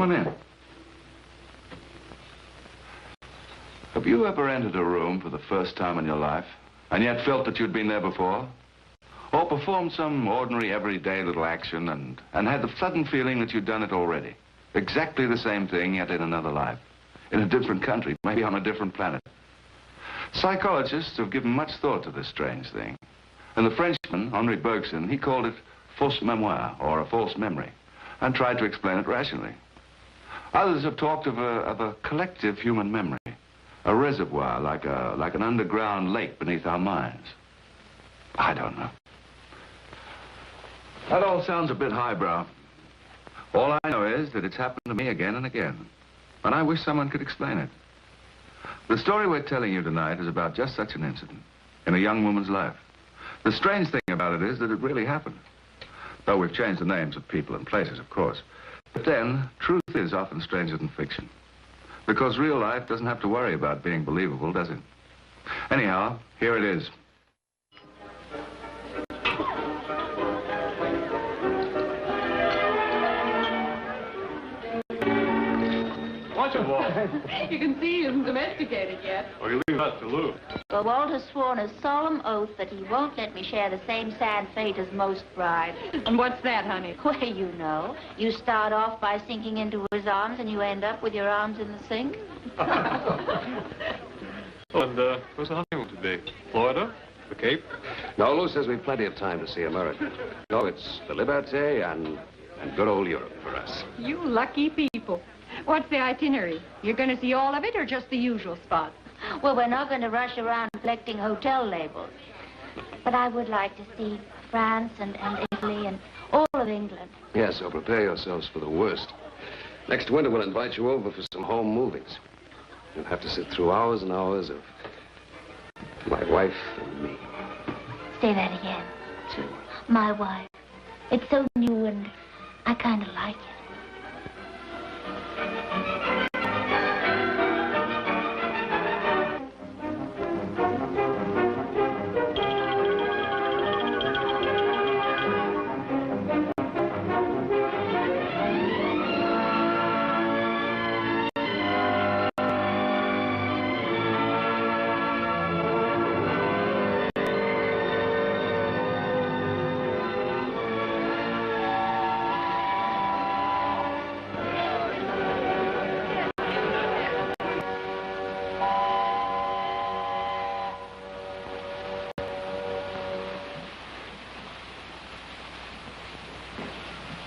Come on in. Have you ever entered a room for the first time in your life, and yet felt that you'd been there before? Or performed some ordinary, everyday little action and had the sudden feeling that you'd done it already? Exactly the same thing, yet in another life. In a different country, maybe on a different planet. Psychologists have given much thought to this strange thing. And the Frenchman, Henri Bergson, he called it fausse mémoire, or a false memory, and tried to explain it rationally. Others have talked of a collective human memory, a reservoir like an underground lake beneath our minds. I don't know. That all sounds a bit highbrow. All I know is that it's happened to me again and again, and I wish someone could explain it. The story we're telling you tonight is about just such an incident in a young woman's life. The strange thing about it is that it really happened. Though we've changed the names of people and places, of course. But then, truth is often stranger than fiction. Because real life doesn't have to worry about being believable, does it? Anyhow, here it is. Watch him, Walt. You can see he isn't domesticated yet. Oh, you leave that to Lou. Well, Walt has sworn a solemn oath that he won't let me share the same sad fate as most brides. And what's that, honey? Well, you know, you start off by sinking into his arms and you end up with your arms in the sink. Oh, and where's the honeymoon today? Florida? The Cape? No, Lou says we've plenty of time to see America. No, it's the Liberté and good old Europe for us. You lucky people. What's the itinerary? You're going to see all of it or just the usual spots? Well, we're not going to rush around collecting hotel labels. But I would like to see France and Italy and all of England. Yes, so prepare yourselves for the worst. Next winter, we'll invite you over for some home movies. You'll have to sit through hours and hours of my wife and me. Say that again. My wife. It's so new and I kind of like it.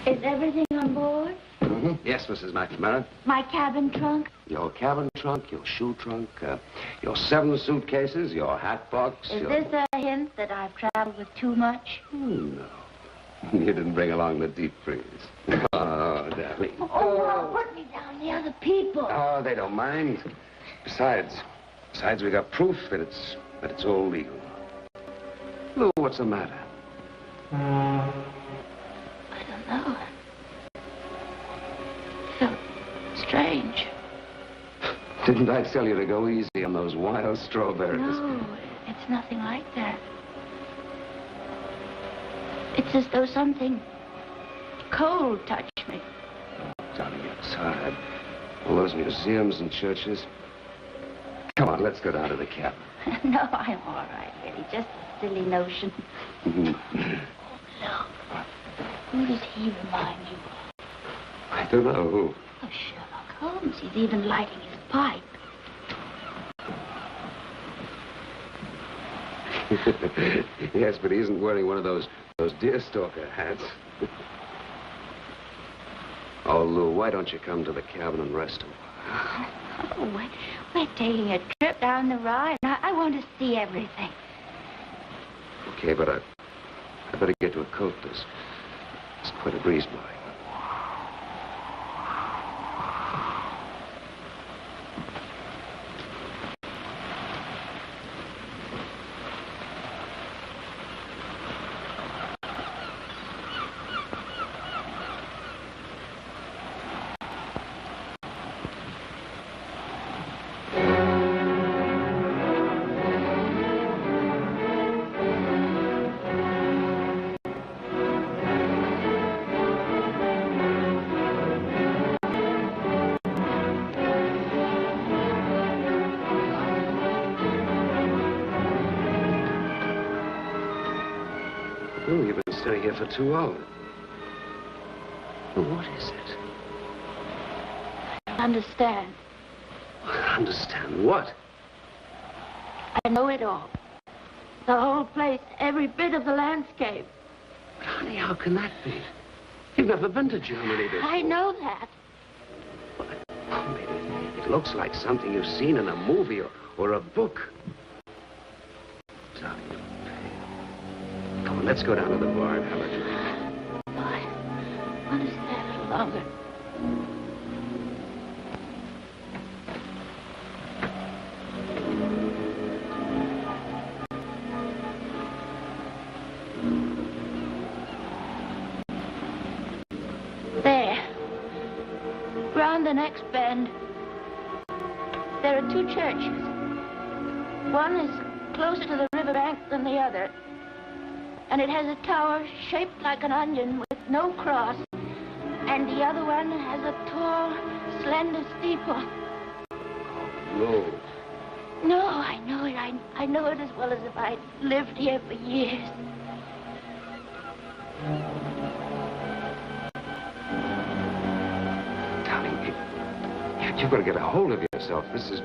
Is everything on board? Mm-hmm. Yes, Mrs. McNamara. My cabin trunk? Your cabin trunk, your shoe trunk, your 7 suitcases, your hat box. Is this a hint that I've traveled with too much? Oh, no. You didn't bring along the deep freeze. Oh, darling. Oh, put me down. The other people. Oh, they don't mind. Besides, we got proof that it's all legal. Lou, what's the matter? I don't know. Felt strange. Didn't I tell you to go easy on those wild strawberries? No, it's nothing like that. It's as though something cold touched me. Darling, it's hard. All those museums and churches. Come on, let's go down to the cabin. No, I'm all right, really. Just a silly notion. Look. Who does he remind you of? I don't know who. Oh, Sherlock Holmes. He's even lighting his pipe. Yes, but he isn't wearing one of those deerstalker hats. Oh, Lou, why don't you come to the cabin and rest a while? Oh, we're taking a trip down the ride. I want to see everything. Okay, but I better get to a coat. There's quite a breeze blowing. Oh, you've been staying here for 2 hours. Well, what is it? I understand. Understand what? I know it all. The whole place, every bit of the landscape. But, honey, how can that be? You've never been to Germany before. I know that. Oh, maybe it looks like something you've seen in a movie or a book. Darling, you're pale. Come on, let's go down to the bar and have a drink. No, I want to stay a little longer. There. Round the next bend, there are 2 churches. One is closer to the riverbank than the other. And it has a tower shaped like an onion with no cross. And the other one has a tall, slender steeple. No. No, I know it. I know it as well as if I'd lived here for years. Darling, you've got to get a hold of yourself. This is...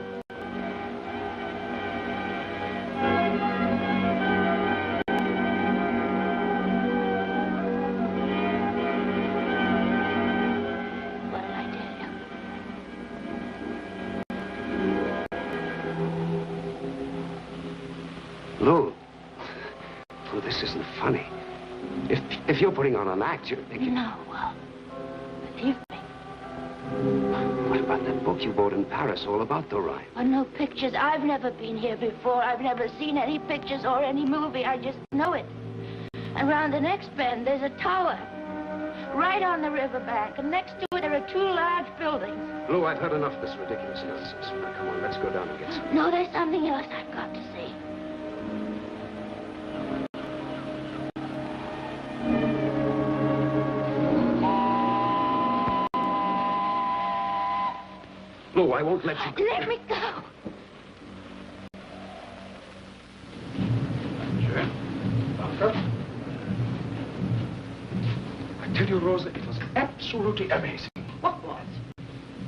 Lou, this isn't funny. If you're putting on an act, you're thinking... No, well, believe me. What about that book you bought in Paris all about the Rhine? Oh, no pictures. I've never been here before. I've never seen any pictures or any movie. I just know it. And round the next bend, there's a tower. Right on the riverbank. And next to it, there are 2 large buildings. Lou, I've heard enough of this ridiculous nonsense. Now, come on, let's go down and get some... No, there's something else I've got to see. Lou, I won't let you... Let me go. Sure. Doctor? I tell you, Rosa, it was absolutely amazing. What was?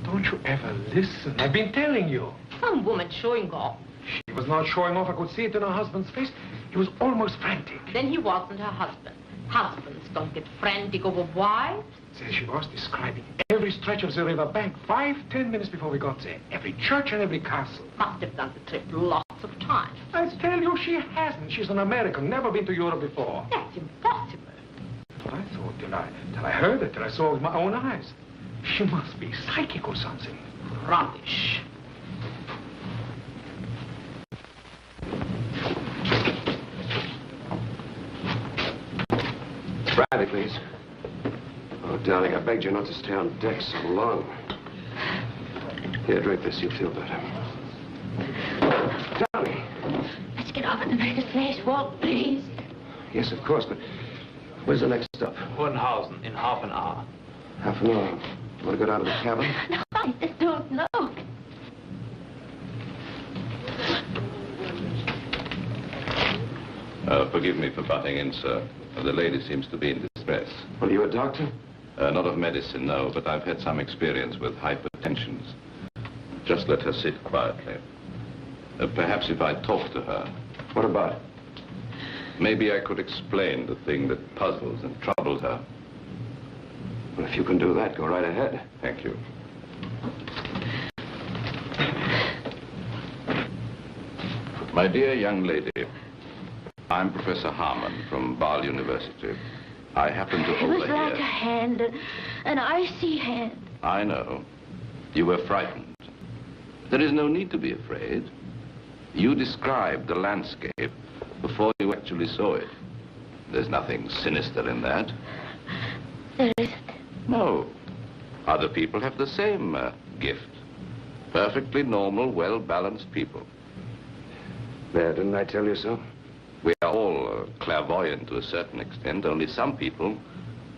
Don't you ever listen. I've been telling you. Some woman showing off. She was not showing off. I could see it in her husband's face. He was almost frantic. Then he wasn't her husband. Husbands don't get frantic over wives. There she was, describing every stretch of the river bank 5-10 minutes before we got there. Every church and every castle. Must have done the trip lots of times. I tell you, she hasn't. She's an American, never been to Europe before. That's impossible. But I thought till I heard it, till I saw it with my own eyes. She must be psychic or something. Rubbish. Brandy, please. Oh, darling, I begged you not to stay on deck so long. Here, drink this. You'll feel better. Darling. Let's get off at the next place. Walk, please. Yes, of course, but where's the next stop? Hohenhausen in half an hour. Half an hour. You want to go down to the cabin? No, I just don't know. Forgive me for butting in, sir. The lady seems to be in distress. Well, are you a doctor? Not of medicine, no, but I've had some experience with hypertensions. Just let her sit quietly. Perhaps if I talk to her. What about it? Maybe I could explain the thing that puzzles and troubles her. Well, if you can do that, go right ahead. Thank you. My dear young lady, I'm Professor Harmon from Basel University. I happen to It was overhear... like a hand, an icy hand. I know. You were frightened. There is no need to be afraid. You described the landscape before you actually saw it. There's nothing sinister in that. There isn't. No. Other people have the same gift. Perfectly normal, well-balanced people. There, didn't I tell you so? We are all clairvoyant to a certain extent. Only some people,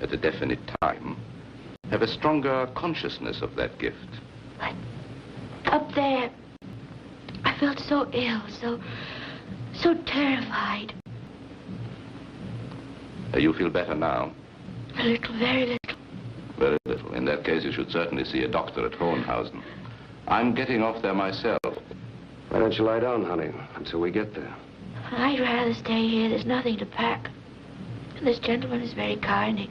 at a definite time, have a stronger consciousness of that gift. But up there, I felt so ill, so terrified. You feel better now? A little, very little. Very little. In that case, you should certainly see a doctor at Hohenhausen. I'm getting off there myself. Why don't you lie down, honey, until we get there? I'd rather stay here. There's nothing to pack. This gentleman is very kind.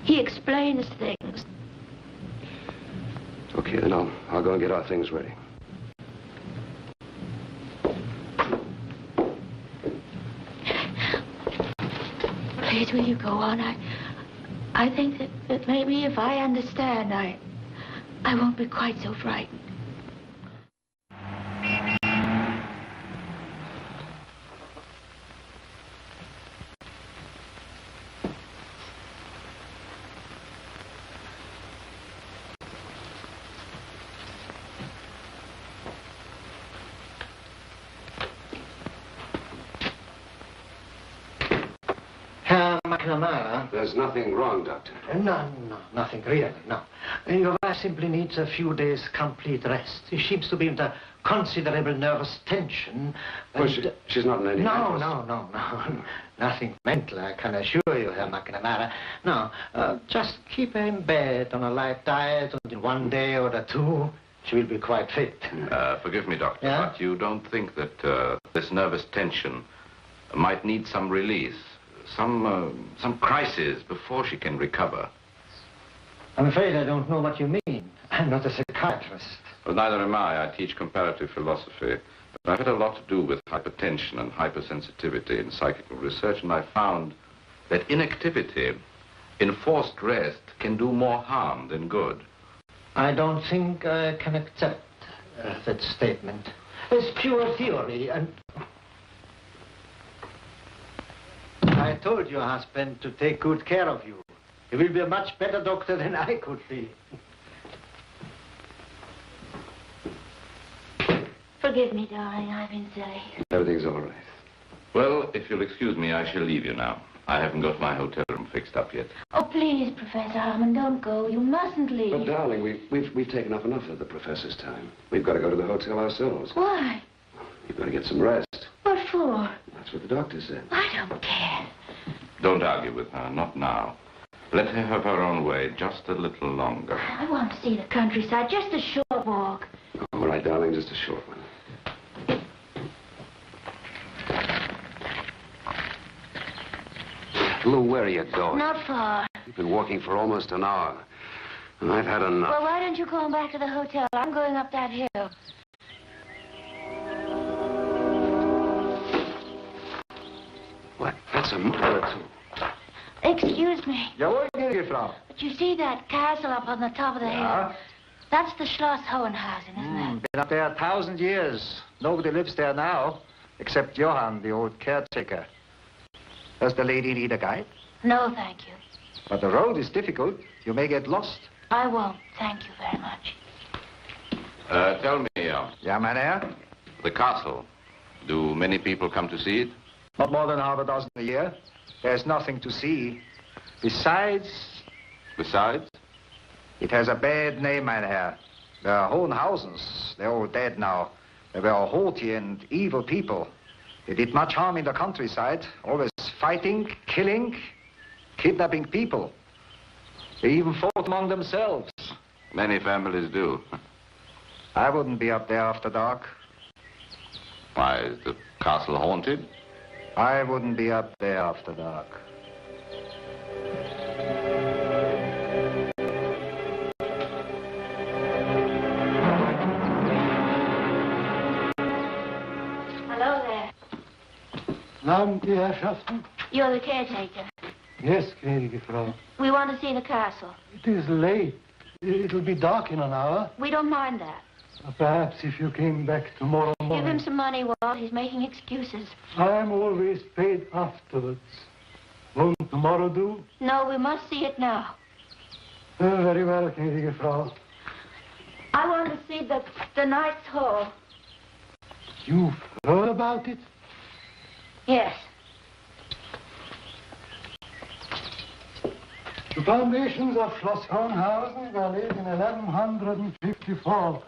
He explains things. Okay, then I'll go and get our things ready. Please, will you go on? I think that maybe if I understand, I won't be quite so frightened. There's nothing wrong, Doctor. No, nothing really, no. Your wife simply needs a few days' complete rest. She seems to be under considerable nervous tension. Well, she's not in any No. Nothing mental, I can assure you, Herr McNamara. No, just keep her in bed on a light diet, and in 1 day or 2, she will be quite fit. Forgive me, Doctor, Yeah? but you don't think that this nervous tension might need some release? Some crisis before she can recover. I'm afraid I don't know what you mean. I'm not a psychiatrist. Well, neither am I. I teach comparative philosophy. But I've had a lot to do with hypertension and hypersensitivity in psychical research, and I found that inactivity, enforced rest, can do more harm than good. I don't think I can accept that statement. It's pure theory, and... I told your husband to take good care of you. He will be a much better doctor than I could be. Forgive me, darling. I've been silly. Everything's all right. Well, if you'll excuse me, I shall leave you now. I haven't got my hotel room fixed up yet. Oh, please, Professor Harmon, don't go. You mustn't leave. But, darling, we've taken up enough of the professor's time. We've got to go to the hotel ourselves. Why? You've got to get some rest. What for? That's what the doctor said. I don't care. Don't argue with her, not now. Let her have her own way just a little longer. I want to see the countryside, just a short walk. All right, darling, just a short one. Lou, where are you going? Not far. You've been walking for almost an hour. And I've had enough. Well, why don't you go on back to the hotel? I'm going up that hill. What? That's a mile or two. Excuse me. Jawohl, gnädige Frau. But you see that castle up on the top of the hill? That's the Schloss Hohenhausen, isn't it? Been up there 1,000 years. Nobody lives there now, except Johann, the old caretaker. Does the lady need a guide? No, thank you. But the road is difficult. You may get lost. I won't. Thank you very much. Tell me, Ja, mein Herr? the castle. Do many people come to see it? Not more than half a dozen a year. There's nothing to see. Besides, it has a bad name, mein Herr. The Hohenhausens, they're all dead now. They were haughty and evil people. They did much harm in the countryside, always fighting, killing, kidnapping people. They even fought among themselves. Many families do. I wouldn't be up there after dark. Why, is the castle haunted? I wouldn't be up there after dark. Hello there. Abend, die Herrschaften. You're the caretaker. Yes, gnädige Frau. We want to see the castle. It is late. It'll be dark in an hour. We don't mind that. Perhaps if you came back tomorrow morning. Give him some money, Walt. He's making excuses. I'm always paid afterwards. Won't tomorrow do? No, we must see it now. Very well, gnädige Frau. I want to see the Knight's Hall. You've heard about it? Yes. The foundations of Schloss Hohenhausen were laid in 1154.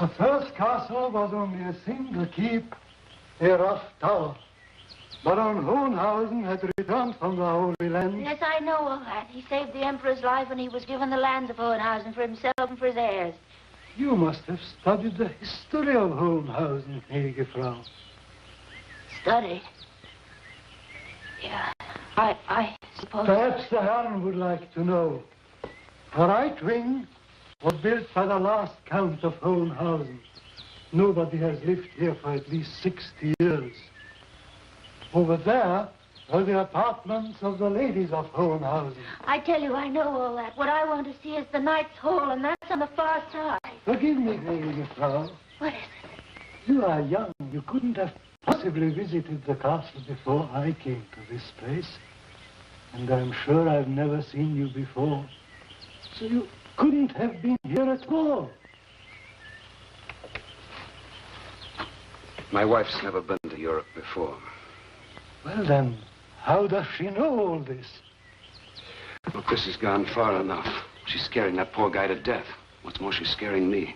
The first castle was only a single keep, a rough tower. Baron Hohenhausen had returned from the Holy Land. Yes, I know all that. He saved the Emperor's life and he was given the lands of Hohenhausen for himself and for his heirs. You must have studied the history of Hohenhausen, gnädige Frau. Studied? Yeah, I suppose... Perhaps the Herrn would like to know. The right wing was built by the last Count of Hohenhausen. Nobody has lived here for at least 60 years. Over there are the apartments of the ladies of Hohenhausen. I tell you, I know all that. What I want to see is the Knight's Hall, and that's on the far side. Forgive me, gnädige Frau. What is it? You are young. You couldn't have possibly visited the castle before I came to this place. And I'm sure I've never seen you before. So you couldn't have been here at all. My wife's never been to Europe before. Well then, how does she know all this? Look, this has gone far enough. She's scaring that poor guy to death. What's more, she's scaring me.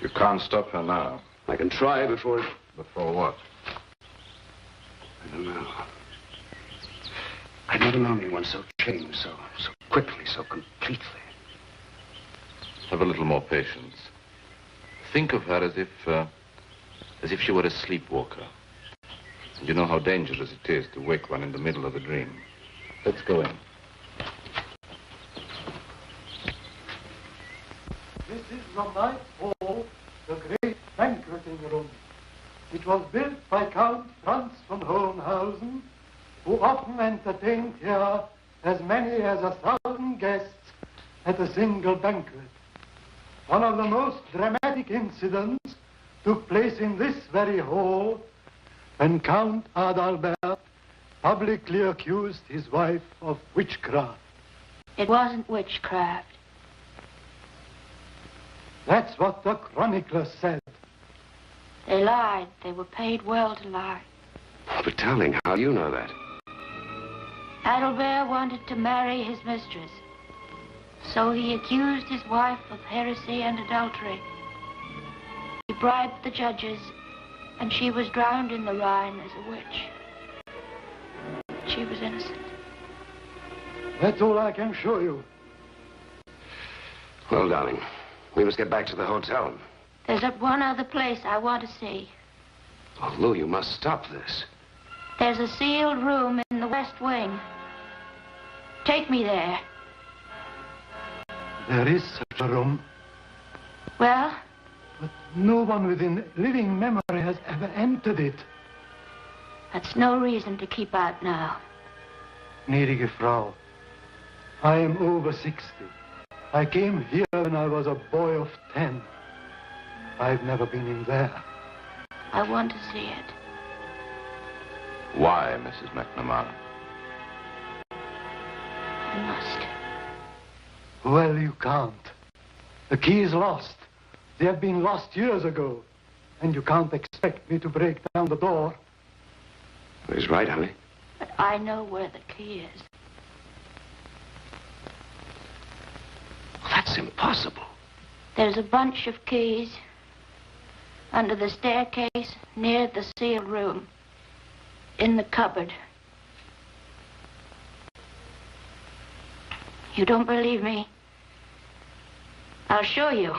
You can't stop her now. I can try before... Before what? I don't know. I've never known anyone so changed, so quickly, so completely. Have a little more patience. Think of her as if she were a sleepwalker. You know how dangerous it is to wake one in the middle of a dream. Let's go in. This is the Knight's Hall, the great banqueting room. It was built by Count Franz von Hohenhausen, who often entertained here as many as 1,000 guests at a single banquet. One of the most dramatic incidents took place in this very hall when Count Adalbert publicly accused his wife of witchcraft. It wasn't witchcraft. That's what the chronicler said. They lied. They were paid well to lie. But darling, how do you know that? Adalbert wanted to marry his mistress. So he accused his wife of heresy and adultery. He bribed the judges, and she was drowned in the Rhine as a witch. She was innocent. That's all I can show you. Well, darling, we must get back to the hotel. There's one other place I want to see. Oh, Lou, you must stop this. There's a sealed room in the west wing. Take me there. There is such a room, Well, but no one within living memory has ever entered it. that's no reason to keep out now. Gnädige Frau, I am over 60. I came here when I was a boy of 10. I've never been in there. I want to see it. Why, Mrs. McNamara? I must. Well, you can't. The key is lost. They have been lost years ago. And you can't expect me to break down the door. He's right, honey. But I know where the key is. Well, that's impossible. There's a bunch of keys under the staircase near the sealed room, in the cupboard. You don't believe me? I'll show you.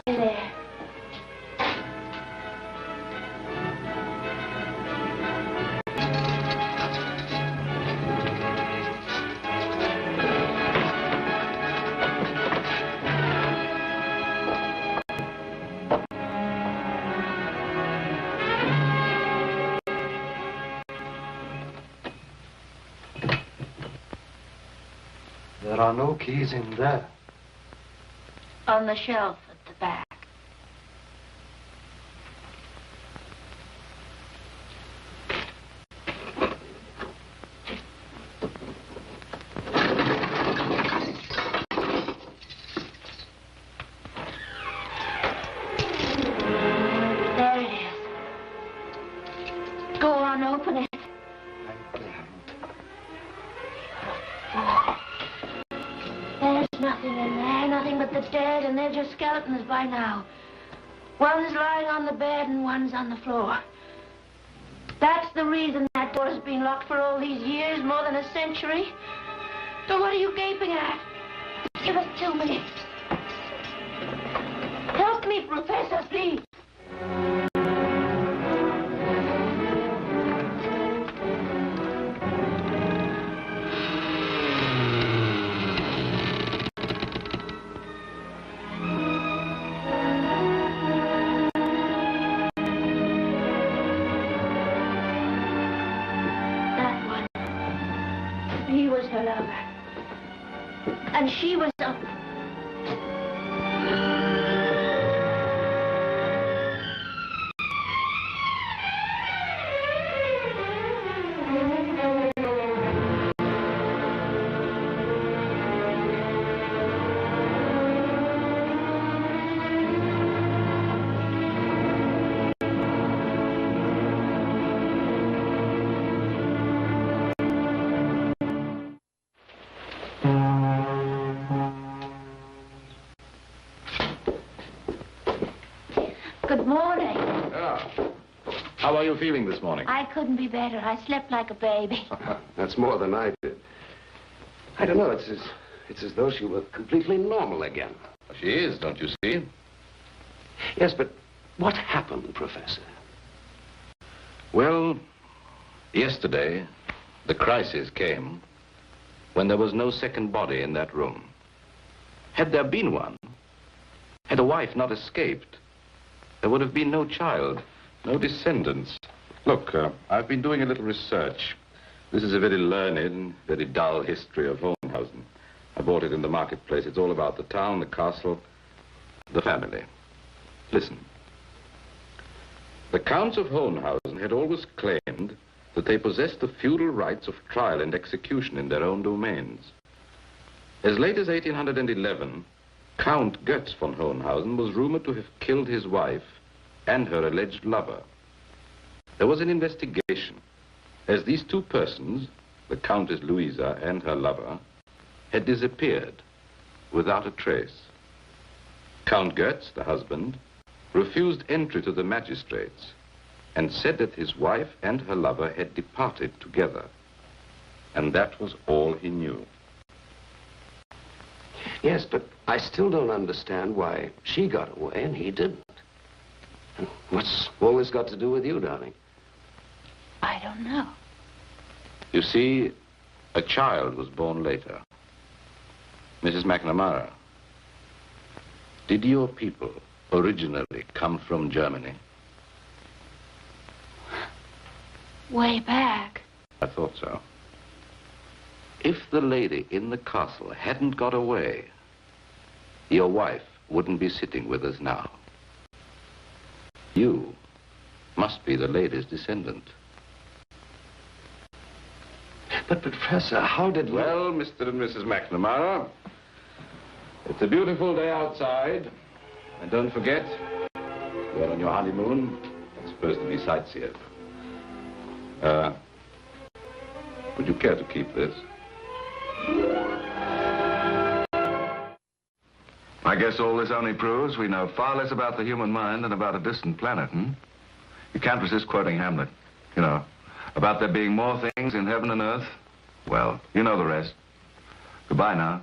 There. There are no keys in there. On the shelf at the back. they're just skeletons by now. One's lying on the bed and one's on the floor. That's the reason that door has been locked for all these years, more than a century. So what are you gaping at? Give us 2 minutes. Help me, Professor, please. He was her lover. And she was a... Good morning. Yeah. How are you feeling this morning? I couldn't be better. I slept like a baby. That's more than I did. I don't know, it's as though she were completely normal again. She is, don't you see? Yes, but what happened, Professor? Well, yesterday, the crisis came when there was no second body in that room. Had there been one, had a wife not escaped, there would have been no child, no descendants. Look, I've been doing a little research. This is a very learned, very dull history of Hohenhausen. I bought it in the marketplace. It's all about the town, the castle, the family. Listen. The Counts of Hohenhausen had always claimed that they possessed the feudal rights of trial and execution in their own domains. As late as 1811, Count Götz von Hohenhausen was rumored to have killed his wife and her alleged lover. There was an investigation, as these two persons, the Countess Louisa and her lover, had disappeared without a trace. Count Götz, the husband, refused entry to the magistrates and said that his wife and her lover had departed together. And that was all he knew. Yes, but I still don't understand why she got away and he didn't. And what's all this got to do with you, darling? I don't know. You see, a child was born later. Mrs. McNamara, did your people originally come from Germany? Way back. I thought so. If the lady in the castle hadn't got away, your wife wouldn't be sitting with us now. You must be the lady's descendant. But, Professor, how did we... Well, Mr. and Mrs. McNamara, it's a beautiful day outside. And don't forget, you're on your honeymoon. It's supposed to be sightseers. Would you care to keep this? I guess all this only proves we know far less about the human mind than about a distant planet, You can't resist quoting Hamlet, you know, about there being more things in heaven and earth. Well, you know the rest. Goodbye now.